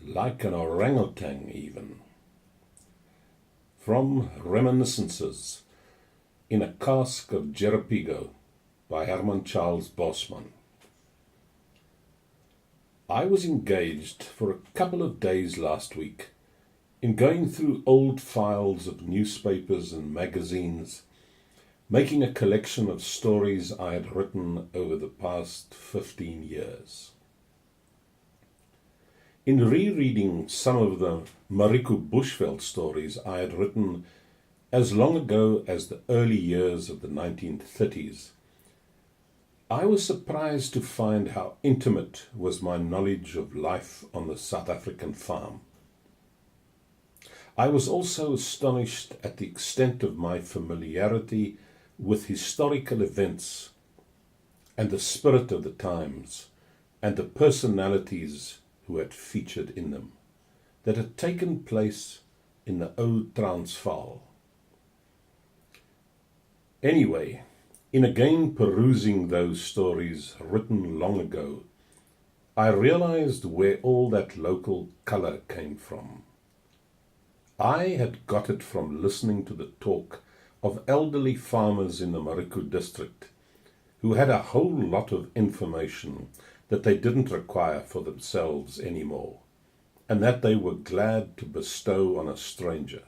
like an orang-outang even. From Reminiscences, In A Cask of Jerepigo by Herman Bosman. I was engaged for a couple of days last week in going through old files of newspapers and magazines, making a collection of stories I had written over the past 15 years. In rereading some of the Mariku Bushveld stories I had written as long ago as the early years of the 1930s, I was surprised to find how intimate was my knowledge of life on the South African farm. I was also astonished at the extent of my familiarity with historical events and the spirit of the times and the personalities who had featured in them, that had taken place in the old Transvaal. Anyway, in again perusing those stories written long ago, I realized where all that local color came from. I had got it from listening to the talk of elderly farmers in the Mariku district who had a whole lot of information that they didn't require for themselves anymore, and that they were glad to bestow on a stranger.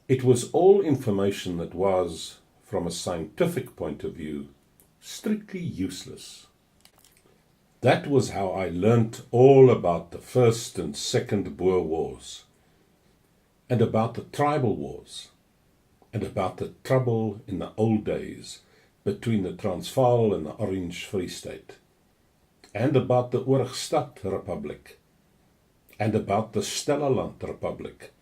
It was all information that was, from a scientific point of view, strictly useless. That was how I learnt all about the First and Second Boer Wars, and about the tribal wars, and about the trouble in the old days between the Transvaal and the Orange Free State, and about the Orang-Outang Republic, and about the Stellaland Republic.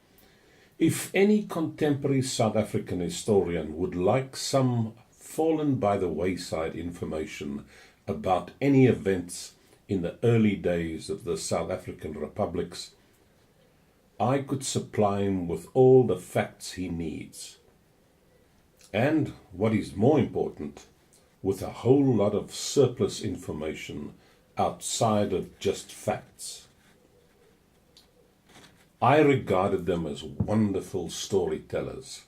If any contemporary South African historian would like some fallen-by-the-wayside information about any events in the early days of the South African republics, I could supply him with all the facts he needs. And, what is more important, with a whole lot of surplus information outside of just facts. I regarded them as wonderful storytellers,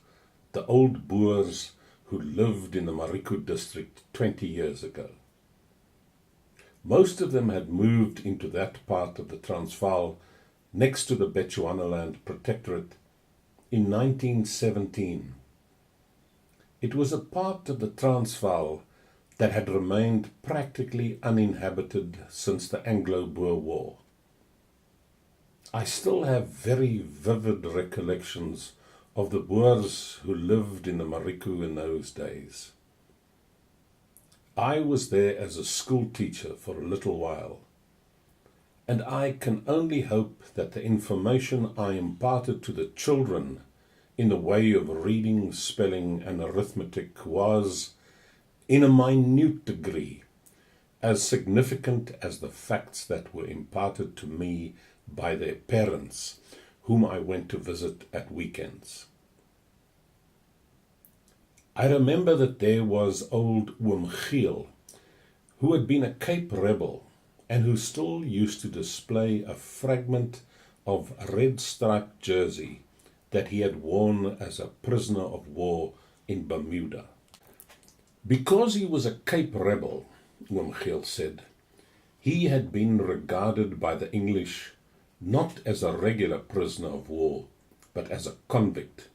the old Boers who lived in the Mariku district 20 years ago. Most of them had moved into that part of the Transvaal next to the Bechuanaland Protectorate in 1917. It was a part of the Transvaal that had remained practically uninhabited since the Anglo-Boer War. I still have very vivid recollections of the Boers who lived in the Mariku in those days. I was there as a school teacher for a little while, and I can only hope that the information I imparted to the children in the way of reading, spelling, and arithmetic was, in a minute degree, as significant as the facts that were imparted to me by their parents, whom I went to visit at weekends. I remember that there was old Oom Giel, who had been a Cape rebel and who still used to display a fragment of red-striped jersey that he had worn as a prisoner of war in Bermuda. Because he was a Cape rebel, Oom Giel said, he had been regarded by the English not as a regular prisoner of war, but as a convict,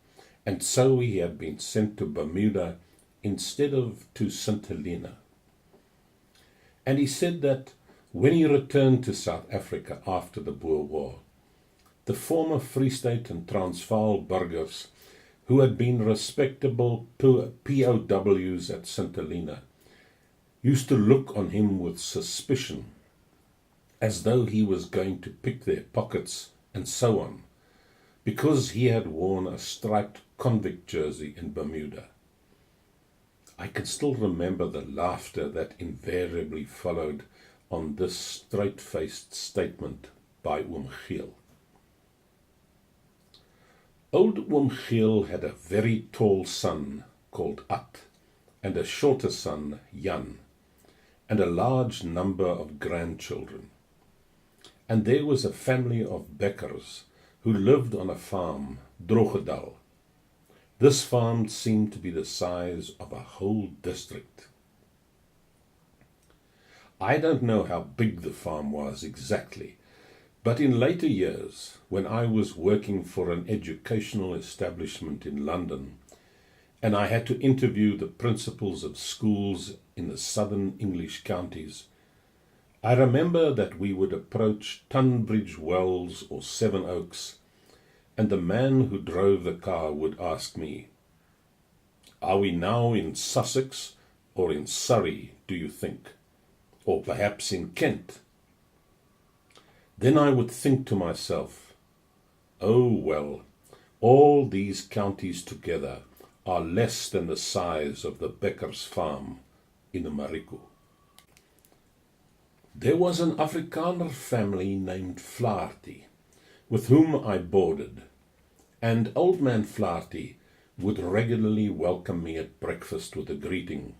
and so he had been sent to Bermuda instead of to St. Helena. And he said that when he returned to South Africa after the Boer War, the former Free State and Transvaal burghers, who had been respectable POWs at St. Helena, used to look on him with suspicion, as though he was going to pick their pockets and so on, because he had worn a striped convict jersey in Bermuda. I can still remember the laughter that invariably followed on this straight-faced statement by Oom Giel. Old Oom Giel had a very tall son called At, and a shorter son, Jan, and a large number of grandchildren. and there was a family of Beckers who lived on a farm, Drogedal. This farm seemed to be the size of a whole district. I don't know how big the farm was exactly, but in later years, when I was working for an educational establishment in London, and I had to interview the principals of schools in the southern English counties, I remember that we would approach Tunbridge Wells or Sevenoaks, and the man who drove the car would ask me, "Are we now in Sussex or in Surrey, do you think? Or perhaps in Kent?" Then I would think to myself, oh well, all these counties together are less than the size of the Becker's farm in the Mariku. There was an Afrikaner family named Flaherty, with whom I boarded, and old man Flaherty would regularly welcome me at breakfast with a greeting,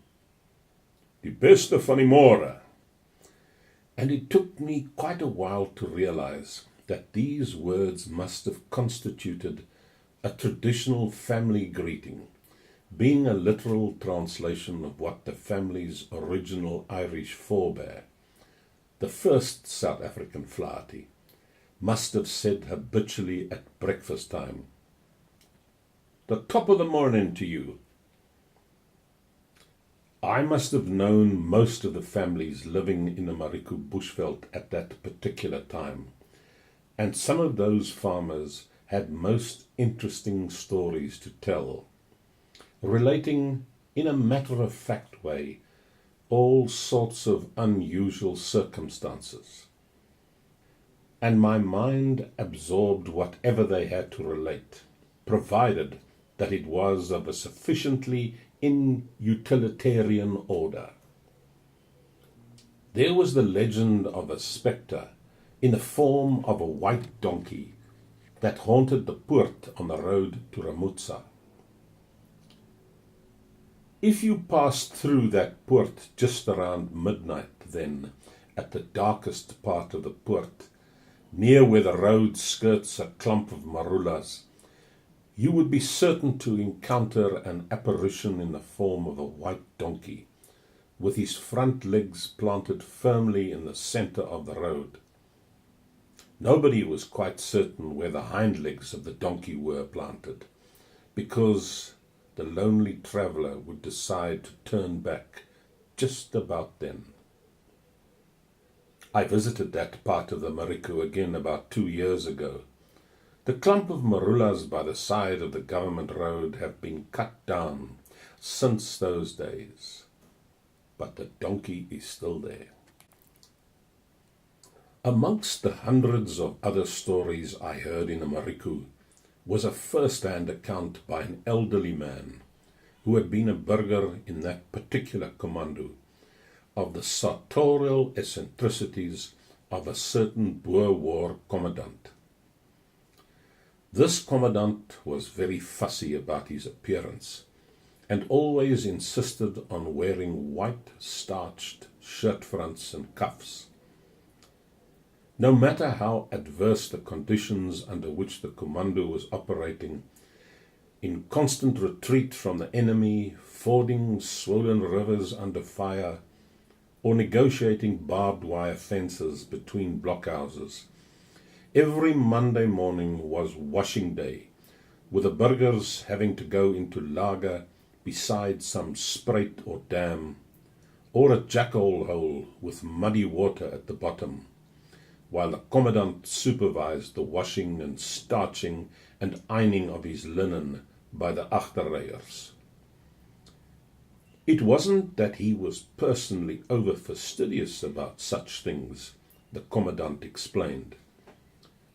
"Die beste van die môre." And it took me quite a while to realize that these words must have constituted a traditional family greeting, being a literal translation of what the family's original Irish forebear, the first South African Flaherty, must have said habitually at breakfast time. "The top of the morning to you." I must have known most of the families living in the Mariku bushveld at that particular time, and some of those farmers had most interesting stories to tell, relating in a matter-of-fact way all sorts of unusual circumstances, and my mind absorbed whatever they had to relate, provided that it was of a sufficiently utilitarian order. There was the legend of a spectre in the form of a white donkey that haunted the poort on the road to Ramutsa. If you passed through that poort just around midnight then, at the darkest part of the poort, near where the road skirts a clump of marulas, you would be certain to encounter an apparition in the form of a white donkey, with his front legs planted firmly in the center of the road. Nobody was quite certain where the hind legs of the donkey were planted, because the lonely traveller would decide to turn back just about then. I visited that part of the Mariku again about 2 years ago. The clump of marulas by the side of the government road have been cut down since those days, but the donkey is still there. Amongst the hundreds of other stories I heard in the Mariku was a first-hand account by an elderly man who had been a burger in that particular commando of the sartorial eccentricities of a certain Boer War commandant. This commandant was very fussy about his appearance and always insisted on wearing white starched shirt fronts and cuffs. No matter how adverse the conditions under which the commando was operating, in constant retreat from the enemy, fording swollen rivers under fire, or negotiating barbed wire fences between blockhouses, every Monday morning was washing day, with the burghers having to go into lager beside some spruit or dam, or a jackal hole with muddy water at the bottom, while the commandant supervised the washing and starching and ironing of his linen by the achterrijers. It wasn't that he was personally over-fastidious about such things, the commandant explained,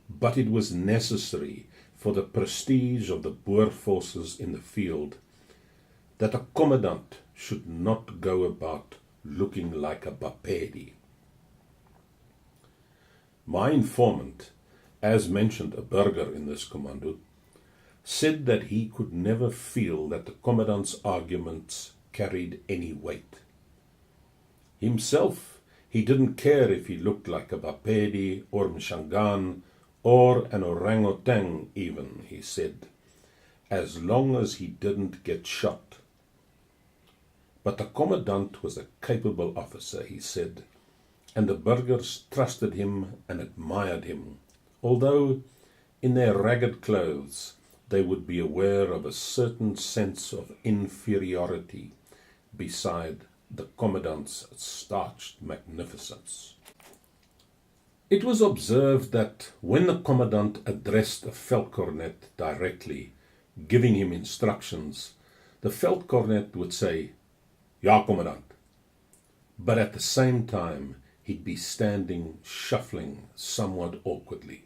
but it was necessary for the prestige of the Boer forces in the field that a commandant should not go about looking like a Bapedi. My informant, as mentioned a burger in this commando, said that he could never feel that the commandant's arguments carried any weight. Himself, He didn't care if he looked like a Bapedi or Mshangan or an Orang-Outang even, he said, as long as he didn't get shot. But the commandant was a capable officer, he said, and the burghers trusted him and admired him, although in their ragged clothes they would be aware of a certain sense of inferiority beside the commandant's starched magnificence. It was observed that when the commandant addressed a veldkornet directly, giving him instructions, the veldkornet would say, "Ja, commandant," but at the same time he'd be standing shuffling somewhat awkwardly.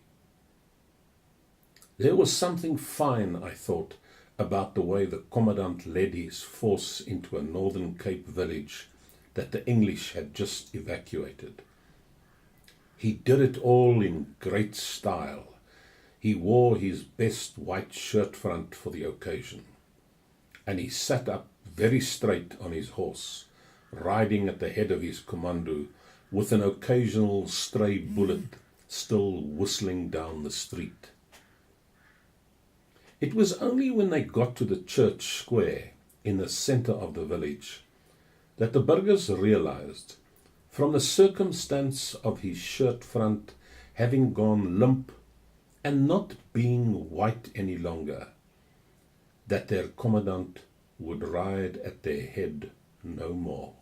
There was something fine, I thought, about the way the commandant led his force into a Northern Cape village that the English had just evacuated. He did it all in great style. He wore his best white shirt front for the occasion, and he sat up very straight on his horse, riding at the head of his commando, with an occasional stray bullet still whistling down the street. It was only when they got to the church square in the center of the village that the burghers realized, from the circumstance of his shirt front having gone limp and not being white any longer, that their commandant would ride at their head no more.